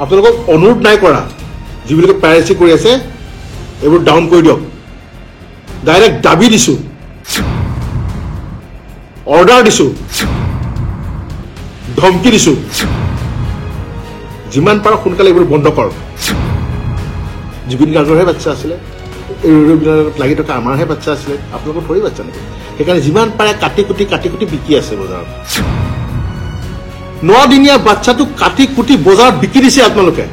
আপোনালোকক অনুৰোধ নাই কৰা যিবিলাকে পাইৰেচি কৰি আছে এইবোৰ ডাউন কৰি দিয়ক ডাইৰেক্ট দাবী দিছোঁ অৰ্ডাৰ দিছোঁ ধমকি দিছোঁ যিমান পাৰা সোনকালে এইবোৰ বন্ধ কৰক জুবিন গাৰ্গৰহে বাচ্চা আছিলে এই ৰেডিঅ'বিলাকত লাগি থকা আমাৰহে বাচ্চা আছিলে আপোনালোকৰ থৰি বাচ্চা নেকি সেইকাৰণে যিমান পাৰে কাটি কুটি বিকি আছে বজাৰত 9 দিনীয়া বাচ্চাটো কাটি কুটি বজাৰত বিকি দিছে আপোনালোকে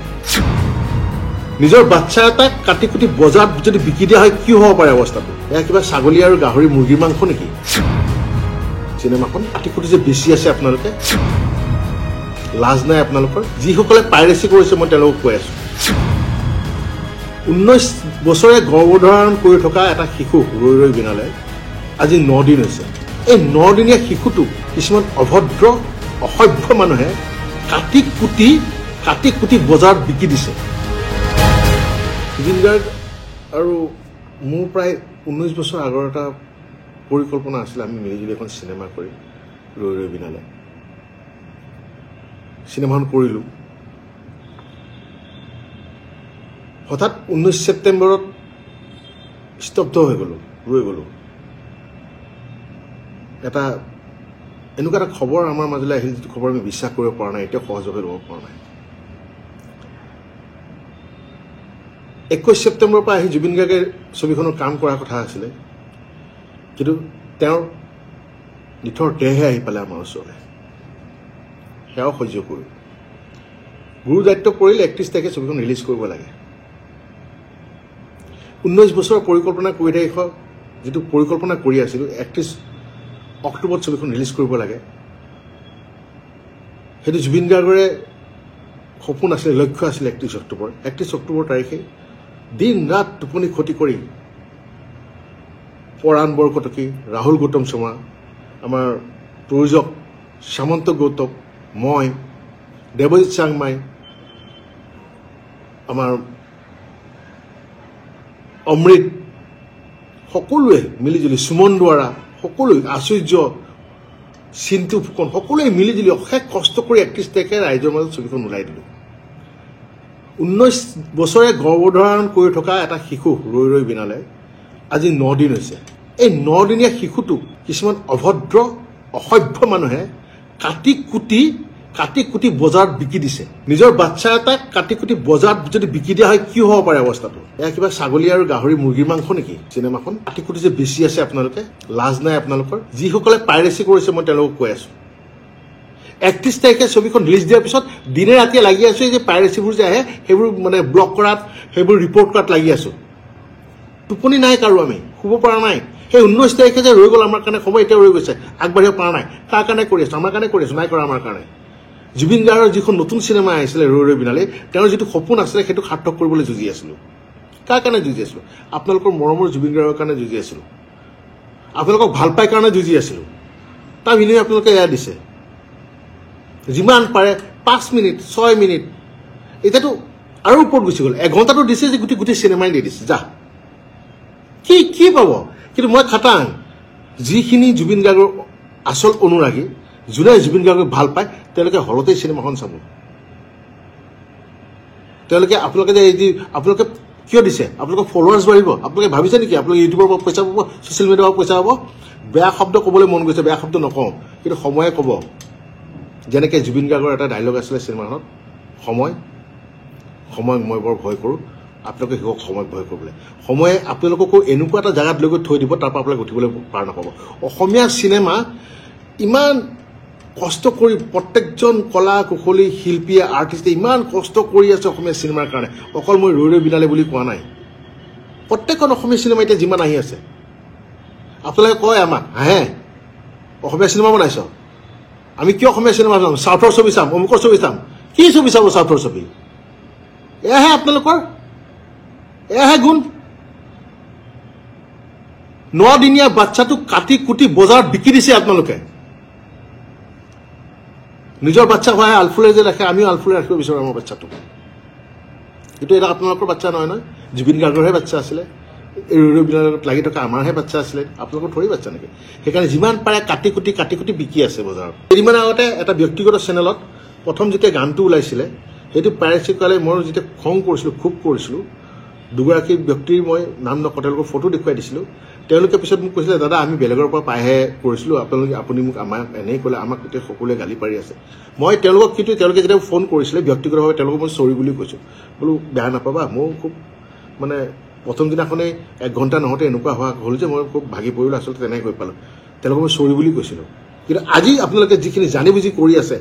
নিজৰ বাচ্চা এটা কাটি কুটি বজাৰত যদি বিকি দিয়া হয় কি হ'ব পাৰে অৱস্থাটো এয়া কিবা ছাগলী আৰু গাহৰি মুৰ্গীৰ মাংস নেকি চিনেমাখন কাটি কুটি যে বেছি আছে আপোনালোকে লাজ নাই আপোনালোকৰ যিসকলে পাইৰেচি কৰিছে মই তেওঁলোকক কৈ আছো 19 বছৰে গৰ্ভধাৰণ কৰি থকা এটা শিশু ৰৈ বিনালে আজি 9 দিন হৈছে এই 9 দিনীয়া শিশুটো কিছুমান অভদ্ৰ অসভ্য মানুহে কাটি কুটি বজাৰত বিকি দিছে জুবিন গাৰ্গ আৰু মোৰ প্ৰায় 19 বছৰ আগৰ এটা পৰিকল্পনা আছিল আমি মিলিজুলি এখন চিনেমা কৰি ৰৈ বিনালে চিনেমাখন কৰিলোঁ হঠাৎ 19 ছেপ্টেম্বৰত স্তব্ধ হৈ গ'লোঁ ৰৈ গ'লোঁ এটা এনেকুৱা এটা খবৰ আমাৰ মাজলৈ আহিল যিটো খবৰ আমি বিশ্বাস কৰিব পৰা নাই এতিয়া সহজভাৱে ল'ব পৰা নাই 21 ছেপ্টেম্বৰৰ পৰা আহি জুবিন গাৰ্গে ছবিখনৰ কাম কৰাৰ কথা আছিলে কিন্তু তেওঁৰ নিথৰ দেহে আহি পালে আমাৰ ওচৰলৈ সেয়াও সহ্য কৰোঁ গুৰু দায়িত্ব পৰিলে 31 তাৰিখে ছবিখন ৰিলিজ কৰিব লাগে 19 বছৰৰ পৰিকল্পনা কৰি থাকি যিটো পৰিকল্পনা কৰি আছিলোঁ 31 অক্টোবৰত ছবিখন ৰিলিজ কৰিব লাগে সেইটো জুবিন গাৰ্গৰে সপোন আছিলে লক্ষ্য আছিলে 31 অক্টোবৰ তাৰিখে দিন ৰাত টোপনি ক্ষতি কৰি পৰাণ বৰকটকী ৰাহুল গৌতম শৰ্মা আমাৰ প্ৰযোজক সামন্ত গৌতম মই দেৱজিৎ চাংমাই আমাৰ অমৃত সকলোৱে মিলিজুলি সুমন দুৱাৰা সকলোৱে আশ্চৰ্য চিন্তু ফুকন সকলোৱে মিলিজুলি অশেষ কষ্ট কৰি 31 তাৰিখে ৰাইজৰ মাজত ছবিখন ওলাই দিলোঁ 19 বছৰে গৰ্ভধাৰণ কৰি থকা এটা শিশু ৰৈ বিনালে আজি 9 দিন হৈছে এই 9 দিনীয়া শিশুটো কিছুমান অভদ্ৰ অসভ্য মানুহে কাটি কুটি বজাৰত বিকি দিছে নিজৰ বাচ্চা এটা কাটি কুটি বজাৰত যদি বিকি দিয়া হয় কি হ'ব পাৰে অৱস্থাটো এয়া কিবা ছাগলী আৰু গাহৰি মুৰ্গীৰ মাংস নেকি চিনেমাখন কাটি কুটি যে বেছি আছে আপোনালোকে লাজ নাই আপোনালোকৰ যিসকলে পাইৰেচি কৰিছে মই তেওঁলোকক কৈ আছো 31 তাৰিখে ছবিখন ৰিলিজ দিয়াৰ পিছত দিনে ৰাতিয়ে লাগি আছো এই যে পাইৰেচিবোৰ যে আহে সেইবোৰ মানে ব্লক কৰাত সেইবোৰ ৰিপৰ্ট কৰাত লাগি আছো টোপনি নাই কাৰো আমি শুব পৰা নাই সেই 19 তাৰিখে যে ৰৈ গ'ল আমাৰ কাৰণে সময় এতিয়া ৰৈ গৈছে আগবাঢ়িব পৰা নাই কাৰ কাৰণে কৰি আছো আমাৰ কাৰণে কৰি আছো নাই কৰা আমাৰ কাৰণে জুবিন গাৰ্গৰ যিখন নতুন চিনেমা আহিছিলে ৰৈ বিনালে তেওঁৰ যিটো সপোন আছিলে সেইটো সাৰ্থক কৰিবলৈ যুঁজি আছিলোঁ কাৰ কাৰণে যুঁজি আছিলোঁ আপোনালোকৰ মৰমৰ জুবিন গাৰ্গৰ কাৰণে যুঁজি আছিলোঁ আপোনালোকক ভাল পাই কাৰণে যুঁজি আছিলোঁ তাৰ বিনিময়ে আপোনালোকে এয়া দিছে যিমান পাৰে 5 মিনিট 6 মিনিট এতিয়াতো আৰু ওপৰত গুচি গ'ল এঘণ্টাটো দিছে যে গোটেই চিনেমাই দি দিছে যা কি পাব কিন্তু মই খাটাং যিখিনি জুবিন গাৰ্গৰ আচল অনুৰাগী যোনে জুবিন গাৰ্গক ভাল পায় তেওঁলোকে হলতেই চিনেমাখন চাব তেওঁলোকে আপোনালোকে যে এই আপোনালোকে কিয় দিছে আপোনালোকৰ ফলোৱাৰ্ছ বাঢ়িব আপোনালোকে ভাবিছে নেকি আপোনালোকে ইউটিউবৰ পৰা পইচা পাব ছ'চিয়েল মিডিয়াৰ পৰা পইচা পাব বেয়া শব্দ ক'বলৈ মন গৈছে বেয়া শব্দ নকওঁ কিন্তু সময়ে ক'ব যেনেকৈ জুবিন গাৰ্গৰ এটা ডাইলগ আছিলে চিনেমাখনত সময় মই বৰ ভয় কৰোঁ আপোনালোকে শিকক সময়ক ভয় কৰিবলৈ সময়ে আপোনালোককো এনেকুৱা এটা জেগাত লৈ গৈ থৈ দিব তাৰ পৰা আপোনালোকে উঠিবলৈ পাৰ নাপাব অসমীয়া চিনেমা ইমান কষ্ট কৰি প্ৰত্যেকজন কলা কুশলী শিল্পীয়ে আৰ্টিষ্টে ইমান কষ্ট কৰি আছে অসমীয়া চিনেমাৰ কাৰণে অকল মই ৰৈ বিনালে বুলি কোৱা নাই প্ৰত্যেকখন অসমীয়া চিনেমা এতিয়া যিমান আহি আছে আপোনালোকে কয় আমাক হে অসমীয়া চিনেমা বনাইছ আমি কিয় অসমীয়া চিনেমা চাম চাউথৰ ছবি চাম অমুকৰ ছবি চাম কি ছবি চাব চাউথৰ ছবি এয়াহে আপোনালোকৰ এয়াহে গুণ 9 দিনীয়া বাচ্চাটো কাটি কুটি বজাৰত বিকি দিছে আপোনালোকে নিজৰ বাচ্চা হোৱাই আলফুলে যে ৰাখে আমিও আলফুলে ৰাখিব বিচাৰোঁ আমাৰ বাচ্চাটো কিন্তু এটা আপোনালোকৰ বাচ্চা নহয় জুবিন গাৰ্গৰহে বাচ্চা আছিলে এই ৰেডিঅ'বিলাকত লাগি থকা আমাৰহে বাচ্চা আছিলে আপোনালোকৰ থৰি বাচ্চা নেকি সেইকাৰণে যিমান পাৰে কাটি কুটি বিকি আছে বজাৰত কেইদিনমান আগতে এটা ব্যক্তিগত চেনেলত প্ৰথম যেতিয়া গানটো ওলাইছিলে সেইটো পাইৰেচি কালে মই যেতিয়া খং কৰিছিলোঁ ক্ষোভ কৰিছিলোঁ দুগৰাকী ব্যক্তিৰ মই নাম নকওঁ তেওঁলোকৰ ফটো দেখুৱাই দিছিলোঁ তেওঁলোকে পিছত মোক কৈছিলে দাদা আমি বেলেগৰ পৰা পাইহে কৰিছিলোঁ আপুনি মোক আমাক এনেই ক'লে আমাক গোটেই সকলোৱে গালি পাৰি আছে মই তেওঁলোকক কিন্তু তেওঁলোকে যেতিয়া ফোন কৰিছিলে ব্যক্তিগতভাৱে তেওঁলোকক মই চৰি বুলি কৈছোঁ বোলো বেয়া নাপাবা মই খুব মানে প্ৰথম দিনাখনেই 1 ঘণ্টা নহওঁতে এনেকুৱা হোৱা হ'ল যে মই খুব ভাগি পৰিলোঁ আচলতে তেনেকৈ কৈ পালোঁ তেওঁলোকক মই চৰি বুলি কৈছিলোঁ কিন্তু আজি আপোনালোকে যিখিনি জানি বুজি কৰি আছে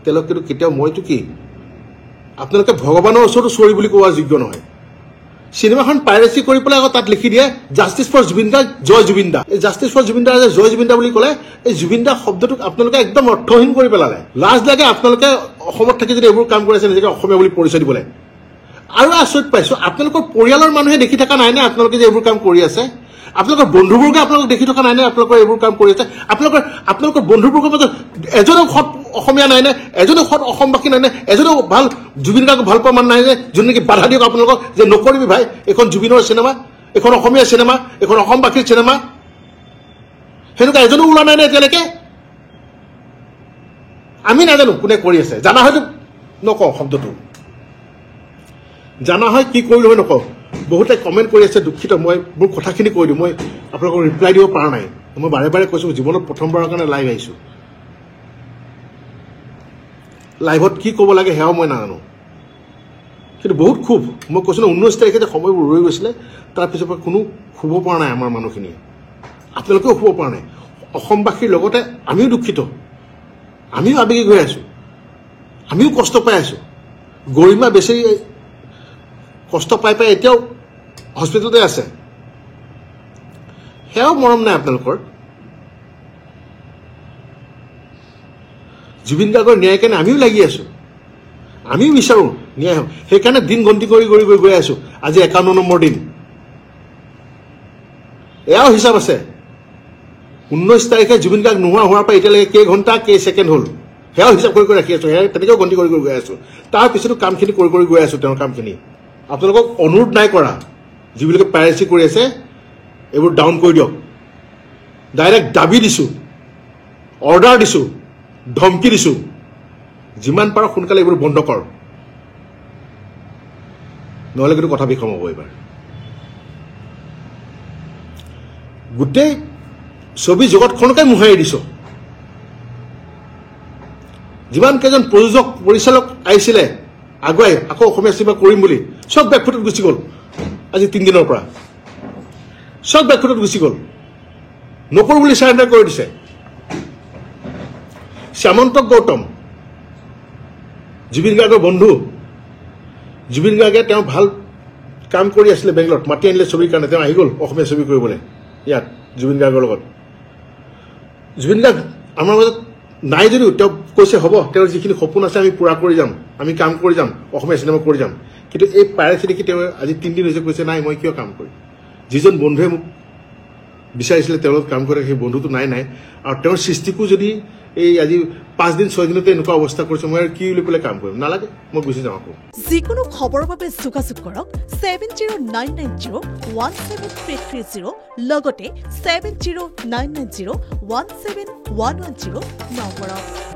তেওঁলোকে কিন্তু কেতিয়াও মইতো কি আপোনালোকে ভগৱানৰ ওচৰতো চৰি বুলি কোৱা যোগ্য নহয় সিনেমাখন পাইৰেচি কৰি পেলাই আকৌ তাত লিখি দিয়ে জাষ্টিছ ফৰ জুবিন দা জয় জুবিন দা এই জাষ্টিছ ফৰ জুবিন দা যে জয় জুবিন দা বুলি ক'লে এই জুবিন দা শব্দটোক আপোনালোকে একদম অৰ্থহীন কৰি পেলালে লাজ লাগে আপোনালোকে অসমত থাকি যদি এইবোৰ কাম কৰি আছে নিজকে অসমীয়া বুলি পৰিচয় দিবলৈ আৰু আচৰিত পাইছোঁ আপোনালোকৰ পৰিয়ালৰ মানুহে দেখি থকা নাই নে আপোনালোকে যে এইবোৰ কাম কৰি আছে আপোনালোকৰ বন্ধুবৰ্গে আপোনালোক দেখি থকা নাই নে আপোনালোকৰ এইবোৰ কাম কৰি আছে আপোনালোকৰ বন্ধুবৰ্গৰ মাজত এজনো সৎ অসমীয়া নাই নে এজনো সৎ অসমবাসী নাই নে এজনো ভাল জুবিন গাৰ্গক ভাল পোৱা মানুহ নাই নে যোনে নেকি বাধা দিয়ক আপোনালোকক যে নকৰিবি ভাই এখন জুবিনৰ চিনেমা এখন অসমীয়া চিনেমা এখন অসমবাসীৰ চিনেমা সেনেকুৱা এজনো ওলোৱা নাই নে এতিয়ালৈকে আমি নাজানো কোনে কৰি আছে জানা হয়তো নকওঁ শব্দটো জানা হয় কি কৰিলোঁ হয় নকওঁ বহুতে কমেণ্ট কৰি আছে দুখিত মই মোৰ কথাখিনি কৈ দিওঁ মই আপোনালোকক ৰিপ্লাই দিব পৰা নাই মই বাৰে বাৰে কৈছোঁ জীৱনত প্ৰথমবাৰৰ কাৰণে লাইভ আহিছোঁ লাইভত কি ক'ব লাগে সেয়াও মই নাজানো কিন্তু বহুত খুব মই কৈছোঁ ন 19 তাৰিখে যে সময়বোৰ ৰৈ গৈছিলে তাৰপিছৰ পৰা কোনো শুব পৰা নাই আমাৰ মানুহখিনিয়ে আপোনালোকেও শুব পৰা নাই অসমবাসীৰ লগতে আমিও দুখিত আমিও আৱেগিক হৈ আছোঁ আমিও কষ্ট পাই আছোঁ গৰিমা বেছি কষ্ট পাই এতিয়াও হস্পিটেলতে আছে সেয়াও মৰম নাই আপোনালোকৰ জুবিন গাৰ্গৰ ন্যায় কাৰণে আমিও লাগি আছোঁ আমিও বিচাৰোঁ ন্যায় হওক সেইকাৰণে দিন গন্তি কৰি গৈ আছোঁ আজি 51 নম্বৰ দিন এয়াও হিচাপ আছে 19 তাৰিখে জুবিন গাৰ্গ নোহোৱা হোৱাৰ পৰা এতিয়ালৈকে কেইঘণ্টা কেই ছেকেণ্ড হ'ল সেয়াও হিচাপ কৰি ৰাখি আছোঁ সেয়া তেনেকৈও গন্তি কৰি গৈ আছোঁ তাৰপিছতো কামখিনি কৰি গৈ আছোঁ তেওঁৰ কামখিনি আপোনালোকক অনুৰোধ নাই কৰা যিবিলাকে পাইৰেচি কৰি আছে এইবোৰ ডাউন কৰি দিয়ক ডাইৰেক্ট দাবী দিছোঁ অৰ্ডাৰ দিছোঁ ধমকি দিছোঁ যিমান পাৰ সোনকালে এইবোৰ বন্ধ কৰ নহ'লে কিন্তু কথা বিষম হ'ব এইবাৰ গোটেই ছবি জগতখনকে মোহাৰি দিছ যিমান কেইজন প্ৰযোজক পৰিচালক আহিছিলে আগুৱাই আকৌ অসমীয়া চিনেমা কৰিম বুলি চব বেকফুটত গুচি গ'ল আজি 3 দিনৰ পৰা চব বেকফুটত গুচি গ'ল নকৰোঁ বুলি চাৰেণ্ডাৰ কৰি দিছে শ্যামন্ত গৌতম জুবিন গাৰ্গৰ বন্ধু জুবিন গাৰ্গে তেওঁ ভাল কাম কৰি আছিলে বেংগলত মাতি আনিলে ছবিৰ কাৰণে তেওঁ আহি গ'ল অসমীয়া ছবি কৰিবলৈ ইয়াত জুবিন গাৰ্গৰ লগত জুবিন গাৰ্গ আমাৰ মাজত নাই যদিও তেওঁ কৈছে হ'ব তেওঁৰ যিখিনি সপোন আছে আমি পূৰা কৰি যাম আমি কাম কৰি যাম অসমীয়া চিনেমা কৰি যাম কিন্তু এই পাইৰেচি দেখি তেওঁ আজি 3 দিন হৈছে কৈছে নাই মই কিয় কাম কৰিম যিজন বন্ধুৱে মোক বিচাৰিছিলে তেওঁৰ লগত কাম কৰে সেই বন্ধুটো নাই আৰু তেওঁৰ সৃষ্টিকো যদি এই আজি 5 দিন 6 দিনতে এনেকুৱা অৱস্থা কৰিছে মই আৰু কি বুলি পেলাই কাম কৰিম নালাগে মই গুচি যাওঁ আকৌ যিকোনো খবৰৰ বাবে যোগাযোগ কৰক 7099017330 লগতে 7099017110 নম্বৰত